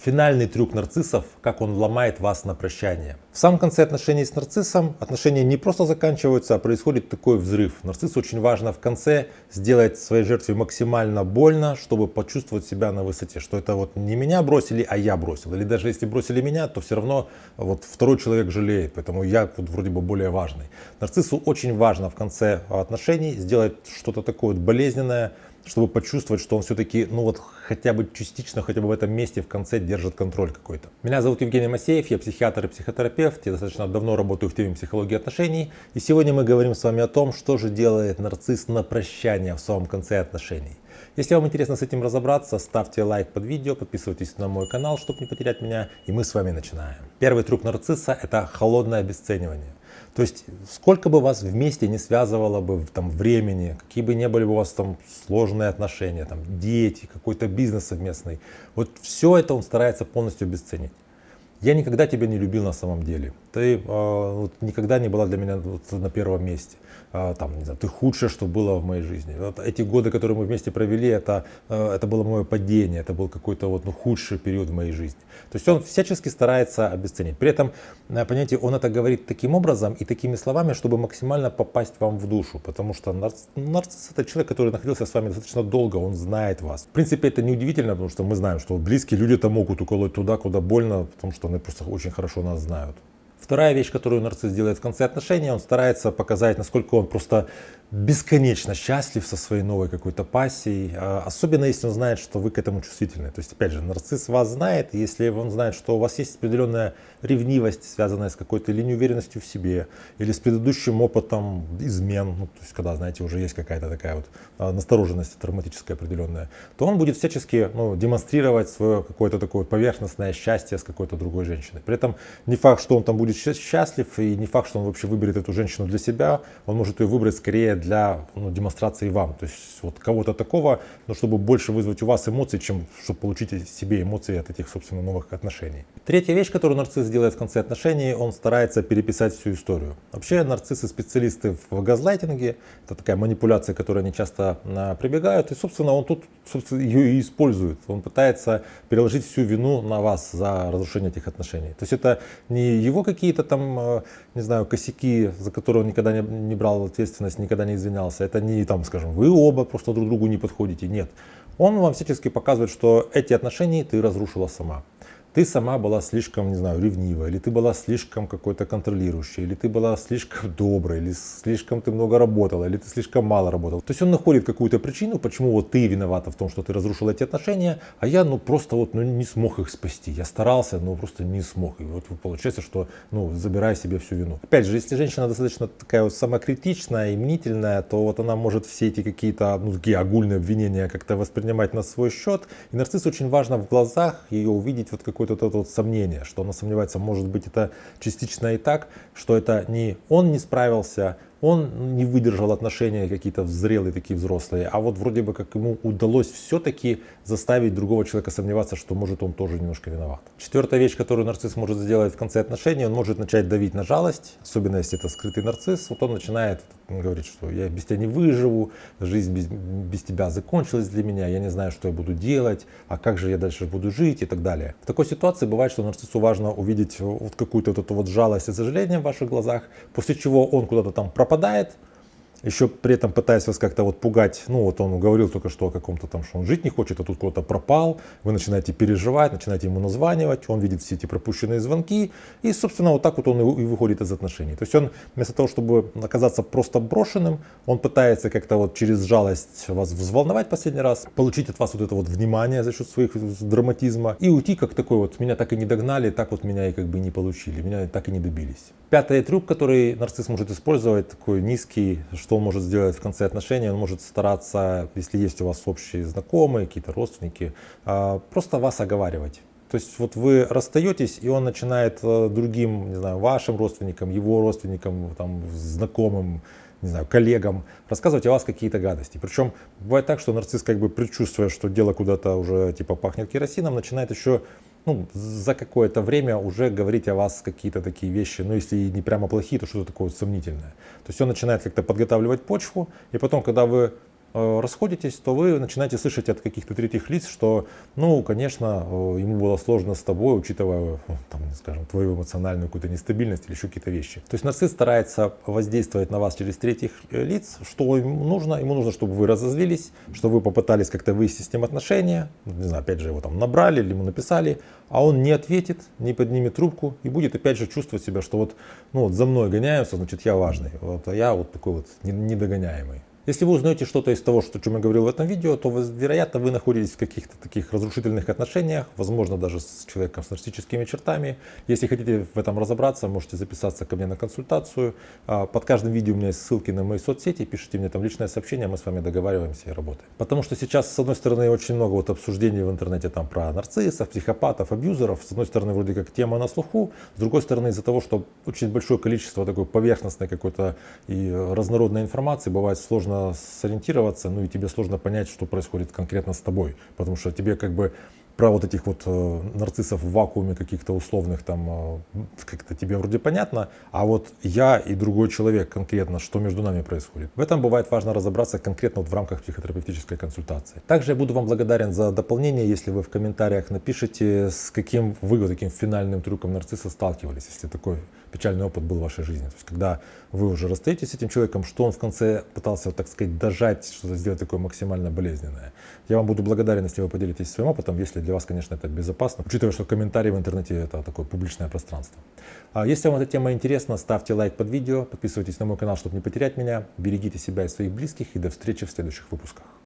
Финальный трюк нарциссов, как он ломает вас на прощание. В самом конце отношений с нарциссом отношения не просто заканчиваются, а происходит такой взрыв. Нарциссу очень важно в конце сделать своей жертве максимально больно, чтобы почувствовать себя на высоте. Что это вот не меня бросили, а я бросил. Или даже если бросили меня, то все равно вот второй человек жалеет, поэтому я вот вроде бы более важный. Нарциссу очень важно в конце отношений сделать что-то такое вот болезненное, чтобы почувствовать, что он все-таки, ну вот хотя бы частично, хотя бы в этом месте в конце держит контроль какой-то. Меня зовут Евгений Масеев, я психиатр и психотерапевт, я достаточно давно работаю в теме психологии отношений. И сегодня мы говорим с вами о том, что же делает нарцисс на прощание в самом конце отношений. Если вам интересно с этим разобраться, ставьте лайк под видео, подписывайтесь на мой канал, чтобы не потерять меня, и мы с вами начинаем. Первый трюк нарцисса – это холодное обесценивание. То есть, сколько бы вас вместе не связывало бы там, времени, какие бы ни были бы у вас там сложные отношения, там, дети, какой-то бизнес совместный, вот все это он старается полностью обесценить. Я никогда тебя не любил на самом деле. Ты вот, никогда не была для меня вот, на первом месте. Там, не знаю, ты худшее, что было в моей жизни. Вот эти годы, которые мы вместе провели, это было мое падение, это был какой-то вот, худший период в моей жизни. То есть он всячески старается обесценить. При этом, понимаете, он это говорит таким образом и такими словами, чтобы максимально попасть вам в душу. Потому что нарцисс это человек, который находился с вами достаточно долго, он знает вас. В принципе, это неудивительно, потому что мы знаем, что близкие люди-то могут уколоть туда, куда больно, потому что они просто очень хорошо нас знают. Вторая вещь, которую нарцисс делает в конце отношений, он старается показать, насколько он просто бесконечно счастлив со своей новой какой-то пассией, особенно если он знает, что вы к этому чувствительны. То есть, опять же, нарцисс вас знает, и если он знает, что у вас есть определенная ревнивость, связанная с какой-то или неуверенностью в себе, или с предыдущим опытом измен, ну, то есть, когда, знаете, уже есть какая-то такая вот настороженность травматическая определенная, то он будет всячески демонстрировать свое какое-то такое поверхностное счастье с какой-то другой женщиной. При этом не факт, что он там будет счастлив, и не факт, что он вообще выберет эту женщину для себя, он может ее выбрать скорее для демонстрации вам. То есть вот кого-то такого, но чтобы больше вызвать у вас эмоций, чем чтобы получить себе эмоции от этих, собственно, новых отношений. Третья вещь, которую нарцисс делает в конце отношений, он старается переписать всю историю. Вообще нарциссы специалисты в газлайтинге, это такая манипуляция, к которой они часто прибегают, и, собственно, он тут ее и использует. Он пытается переложить всю вину на вас за разрушение этих отношений. То есть это не его какие-то там, не знаю, косяки, за которые он никогда не брал ответственность, никогда не извинялся. Это не, там, скажем, вы оба просто друг другу не подходите. Нет. Он вам всячески показывает, что эти отношения ты разрушила сама. Ты сама была слишком, не знаю, ревнивая, или ты была слишком какой-то контролирующей, или ты была слишком доброй, или слишком ты много работала, или ты слишком мало работала. То есть он находит какую-то причину, почему вот ты виновата в том, что ты разрушила эти отношения, а я просто не смог их спасти. Я старался, но просто не смог. И вот получается, что забирай себе всю вину. Опять же, если женщина достаточно такая вот самокритичная и мнительная, то вот она может все эти какие-то такие огульные обвинения как-то воспринимать на свой счет. И нарциссу очень важно в глазах ее увидеть вот какое-то это сомнение, что она сомневается, может быть, это частично и так, что это не он не справился, он не выдержал отношения какие-то зрелые, такие взрослые, а вот вроде бы как ему удалось все-таки заставить другого человека сомневаться, что может он тоже немножко виноват. Четвертая вещь, которую нарцисс может сделать в конце отношений, он может начать давить на жалость, особенно если это скрытый нарцисс. Вот он начинает говорить, что я без тебя не выживу, жизнь без тебя закончилась для меня, я не знаю, что я буду делать, а как же я дальше буду жить и так далее. В такой ситуации бывает, что нарциссу важно увидеть вот какую-то вот эту вот жалость и сожаление в ваших глазах, после чего он куда-то там пропадает, еще при этом пытаясь вас как-то вот пугать. Он говорил только что о каком-то там, что он жить не хочет, а тут куда-то пропал. Вы начинаете переживать, начинаете ему названивать, он видит все эти пропущенные звонки. И, собственно, вот так вот он и выходит из отношений. То есть он вместо того, чтобы оказаться просто брошенным, он пытается как-то вот через жалость вас взволновать последний раз, получить от вас вот это вот внимание за счет своих драматизма и уйти как такой вот, меня так и не догнали, так вот меня и как бы не получили, меня так и не добились. Пятый трюк, который нарцисс может использовать, такой низкий, что он может сделать в конце отношений, он может стараться, если есть у вас общие знакомые, какие-то родственники, просто вас оговаривать. То есть вот вы расстаетесь, и он начинает другим, не знаю, вашим родственникам, его родственникам, там, знакомым, не знаю, коллегам рассказывать о вас какие-то гадости. Причем бывает так, что нарцисс, как бы предчувствуя, что дело куда-то уже типа пахнет керосином, начинает еще за какое-то время уже говорить о вас какие-то такие вещи, если не прямо плохие, то что-то такое сомнительное. То есть он начинает как-то подготавливать почву, и потом, когда вы расходитесь, то вы начинаете слышать от каких-то третьих лиц, что, ну, конечно, ему было сложно с тобой, учитывая, там, скажем, твою эмоциональную какую-то нестабильность или еще какие-то вещи. То есть нарцисс старается воздействовать на вас через третьих лиц, что ему нужно. Ему нужно, чтобы вы разозлились, чтобы вы попытались как-то выяснить с ним отношения, не знаю, опять же, его там набрали или ему написали, а он не ответит, не поднимет трубку и будет опять же чувствовать себя, что вот, ну, вот за мной гоняются, значит, я важный, вот, а я вот такой вот недогоняемый. Если вы узнаете что-то из того, о чем я говорил в этом видео, то, вероятно, вы находитесь в каких-то таких разрушительных отношениях, возможно, даже с человеком с нарциссическими чертами. Если хотите в этом разобраться, можете записаться ко мне на консультацию. Под каждым видео у меня есть ссылки на мои соцсети, пишите мне там личное сообщение, мы с вами договариваемся и работаем. Потому что сейчас, с одной стороны, очень много вот обсуждений в интернете там про нарциссов, психопатов, абьюзеров. С одной стороны, вроде как тема на слуху, с другой стороны, из-за того, что очень большое количество такой поверхностной какой-то и разнородной информации, бывает сложно сориентироваться, ну и тебе сложно понять, что происходит конкретно с тобой, потому что тебе как бы про вот этих вот нарциссов в вакууме каких-то условных там как-то тебе вроде понятно, а вот я и другой человек конкретно, что между нами происходит. В этом бывает важно разобраться конкретно вот в рамках психотерапевтической консультации. Также я буду вам благодарен за дополнение, если вы в комментариях напишите, с каким вы вот таким финальным трюком нарцисса сталкивались, если такой печальный опыт был в вашей жизни. То есть, когда вы уже расстаетесь с этим человеком, что он в конце пытался, так сказать, дожать, что-то сделать такое максимально болезненное. Я вам буду благодарен, если вы поделитесь своим опытом, если для вас, конечно, это безопасно, учитывая, что комментарии в интернете это такое публичное пространство. Если вам эта тема интересна, ставьте лайк под видео, подписывайтесь на мой канал, чтобы не потерять меня, берегите себя и своих близких, и до встречи в следующих выпусках.